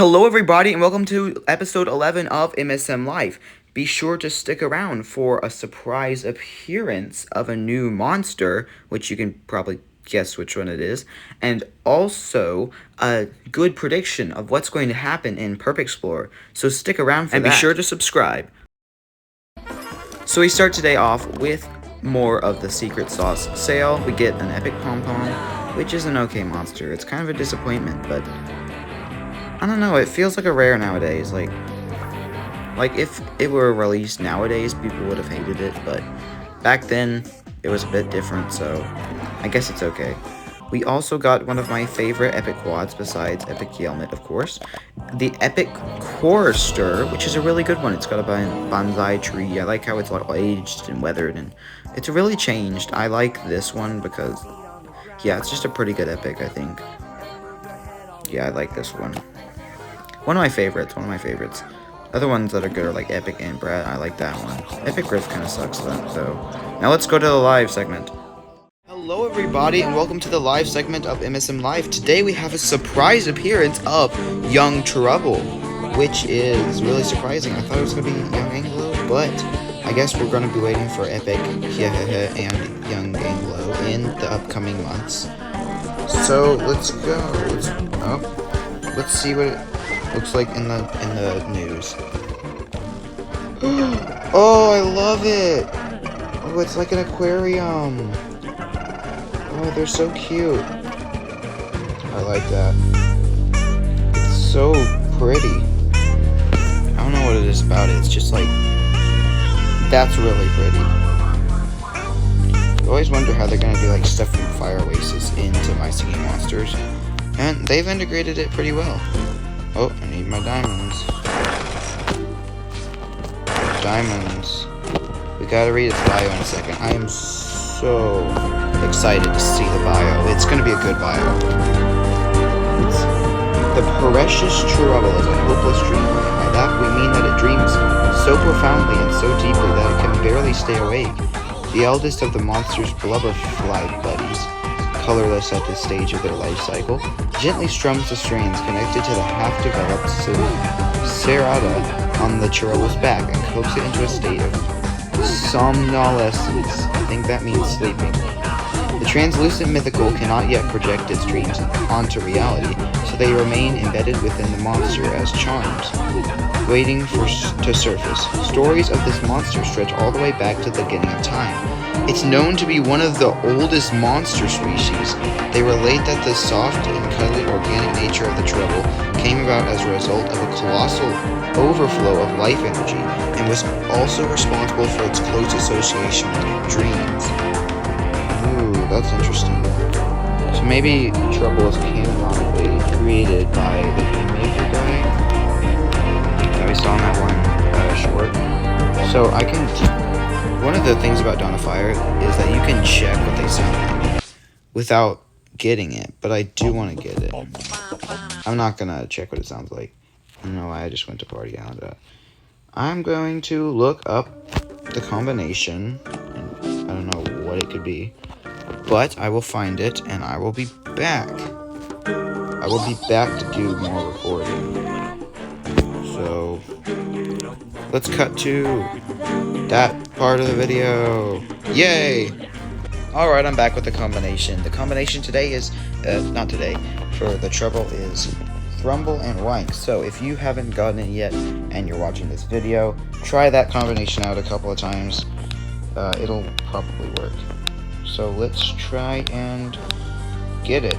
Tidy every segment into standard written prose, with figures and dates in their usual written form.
Hello everybody and welcome to episode 11 of MSM Live. Be sure to stick around for a surprise appearance of a new monster, which you can probably guess which one it is, and also a good prediction of what's going to happen in Perp Explorer. So stick around for that. And be sure to subscribe. So we start today off with more of the secret sauce sale. We get an epic pom-pom, which is an okay monster. It's kind of a disappointment, but I don't know, it feels like a rare nowadays. Like if it were released nowadays, people would have hated it, but back then it was a bit different, so I guess it's okay. We also got one of my favorite epic quads besides Epic Helmet, of course. The Epic Chorister, which is a really good one. It's got a bonsai tree. I like how it's all aged and weathered, and it's really changed. I like this one because, yeah, it's just a pretty good epic, I think. Yeah, I like this one. One of my favorites. Other ones that are good are like Epic and Brad. I like that one. Epic Griff kind of sucks though, so. Now let's go to the live segment. Hello everybody and welcome to the live segment of MSM Live. Today we have a surprise appearance of Young Trouble, which is really surprising. I thought it was going to be Young Anglo, but I guess we're going to be waiting for Epic and Young Anglo in the upcoming months. So let's go. Let's see what it looks like in the news. Oh, I love it. Oh, it's like an aquarium. Oh, they're so cute. I like that. It's so pretty. I don't know what it is about it. It's just like, that's really pretty. I always wonder how they're gonna do like stuff from Fire Oasis into My Singing Monsters. And they've integrated it pretty well. Oh, I need my diamonds. Diamonds. We gotta read its bio in a second. I am so excited to see the bio. It's gonna be a good bio. The precious trouble is a hopeless dream. By that we mean that it dreams so profoundly and so deeply that it can barely stay awake. The eldest of the monster's blubberfly buddies, colorless at this stage of their life cycle, gently strums the strings connected to the half-developed serrata on the Churuble's back and coaxes it into a state of somnolescence. I think that means sleeping. The translucent mythical cannot yet project its dreams onto reality, so they remain embedded within the monster as charms, waiting to surface. Stories of this monster stretch all the way back to the beginning of time. It's known to be one of the oldest monster species. They relate that the soft and cuddly organic nature of the trouble came about as a result of a colossal overflow of life energy and was also responsible for its close association with dreams. Ooh, that's interesting. So maybe Trouble is canonically created by the Major guy that we saw in that one short. So I can... One of the things about Dawn of Fire is that you can check what they sound like without getting it, but I do want to get it. I'm not gonna check what it sounds like. I don't know why I just went to Party Island. I'm going to look up the combination, and I don't know what it could be, but I will find it, and I will be back. I will be back to do more recording. So, let's cut to that part of the video. Yay! Alright, I'm back with the combination. The combination today is, not today, for the Trouble is Thrumble and Wank. So if you haven't gotten it yet and you're watching this video, try that combination out a couple of times. It'll probably work. So let's try and get it.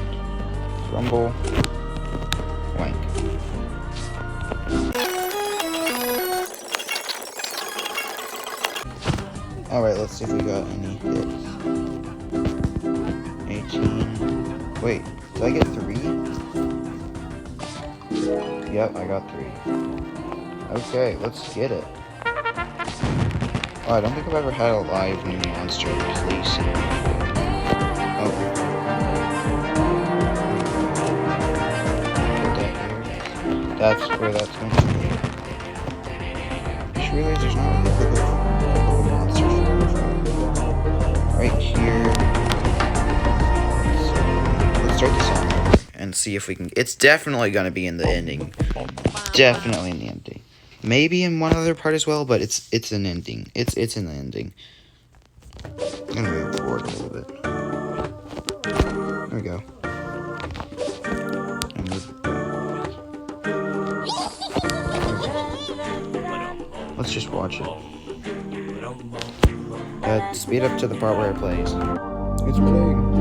Thrumble, Wank. Alright, let's see if we got any hits. 18. Wait, did I get 3? Yep, I got 3. Okay, let's get it. Oh, I don't think I've ever had a live new monster release. Oh. Put that here. That's where that's going to be. I just realized there's not really a monster right here. Let's start this off. And and see if we can. It's definitely going to be in the ending. Definitely in the ending. Maybe in one other part as well, but it's an ending. It's in the ending. I'm gonna move forward a little bit. There we go. Let's just watch it. Speed up to the part where it plays. It's playing.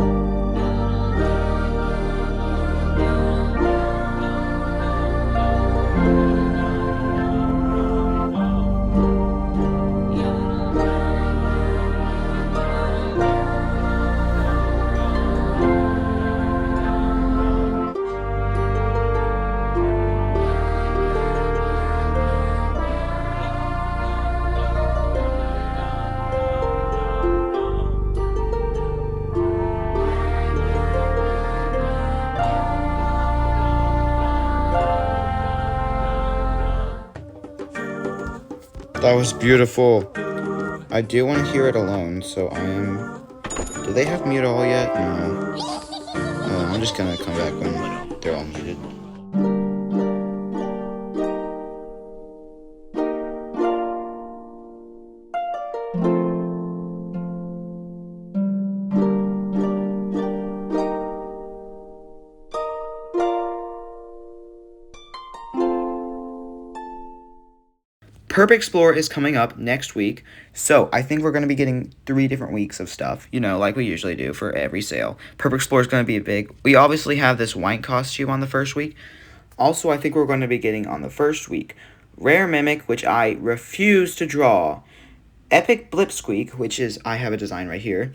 That was beautiful. I do want to hear it alone, so I am... Do they have mute all yet? No. I'm just gonna come back when they're all muted. Perp Explorer is coming up next week, so I think we're going to be getting 3 different weeks of stuff, you know, like we usually do for every sale. Perp Explorer is going to be big. We obviously have this white costume on the first week. Also, I think we're going to be getting on the first week Rare Mimic, which I refuse to draw, Epic Blipsqueak, which is, I have a design right here,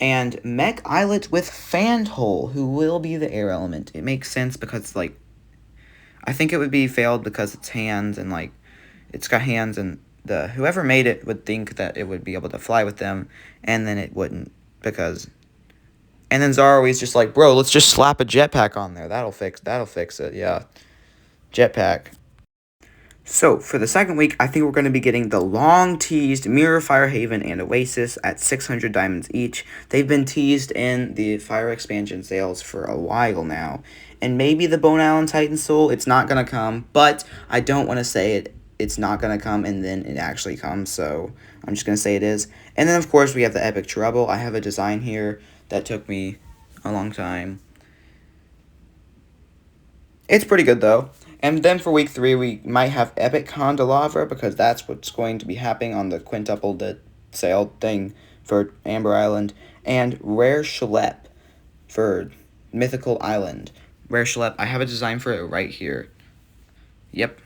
and Mech Eyelet with Fanthole, who will be the air element. It makes sense because, like, I think it would be failed because it's hands and, like, it's got hands, and whoever made it would think that it would be able to fly with them, and then it wouldn't, because... And then Zarawi's just like, bro, let's just slap a jetpack on there. That'll fix it, yeah. Jetpack. So, for the second week, I think we're going to be getting the long-teased Mirror, Fire Haven, and Oasis at 600 diamonds each. They've been teased in the Fire expansion sales for a while now. And maybe the Bone Island Titan Soul, it's not going to come, but I don't want to say it's not going to come and then it actually comes, so I'm just going to say it is. And then, of course, we have the Epic Trouble. I have a design here that took me a long time. It's pretty good, though. And then for week 3, we might have Epic Candelabra, because that's what's going to be happening on the quintuple sale thing for Amber Island. And Rare Schlep for Mythical Island. Rare Schlep, I have a design for it right here. Yep.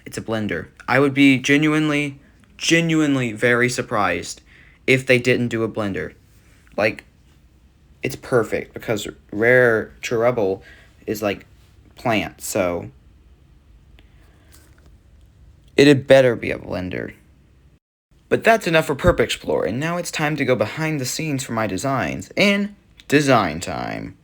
It's a blender. I would be genuinely very surprised if they didn't do a blender. Like, it's perfect, because Rare Trouble is like plant, so it had better be a blender. But that's enough for Perp Explorer, and now it's time to go behind the scenes for my designs in design time.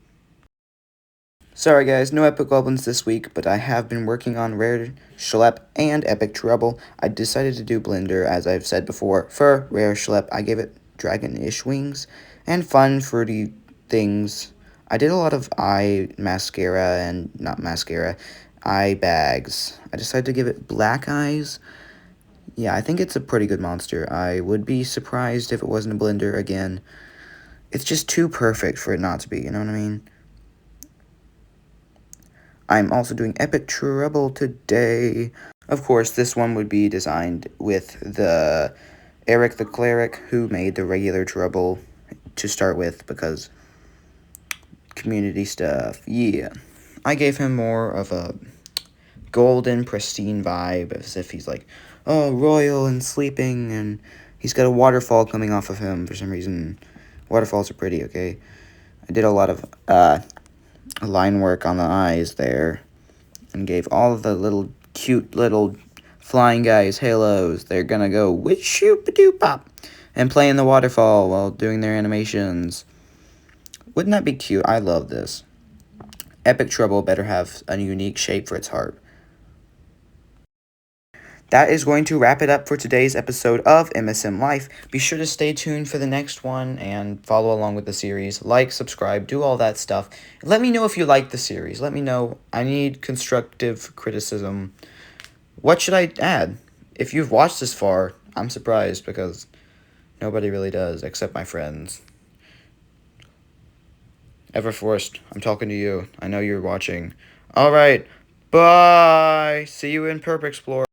Sorry guys, no Epic Goblins this week, but I have been working on Rare Schlep and Epic Trouble. I decided to do Blender, as I've said before. For Rare Schlep, I gave it dragon-ish wings and fun, fruity things. I did a lot of eye mascara and, not mascara, eye bags. I decided to give it black eyes. Yeah, I think it's a pretty good monster. I would be surprised if it wasn't a Blender again. It's just too perfect for it not to be, you know what I mean? I'm also doing Epic Trouble today. Of course, this one would be designed with the Eric the Cleric, who made the regular Trouble to start with, because community stuff, yeah. I gave him more of a golden, pristine vibe, as if he's like, oh, royal and sleeping, and he's got a waterfall coming off of him for some reason. Waterfalls are pretty, okay? I did a lot of, line work on the eyes there, and gave all of the little cute little flying guys halos. They're gonna go wish-shoop-a-doo-pop and play in the waterfall while doing their animations. Wouldn't that be cute? I love this. Epic Trouble better have a unique shape for its heart. that is going to wrap it up for today's episode of MSM Life. Be sure to stay tuned for the next one and follow along with the series. Like, subscribe, do all that stuff. Let me know if you like the series. Let me know. I need constructive criticism. What should I add? If you've watched this far, I'm surprised because nobody really does except my friends. Everforced, I'm talking to you. I know you're watching. Alright, bye! See you in Perp Explorer.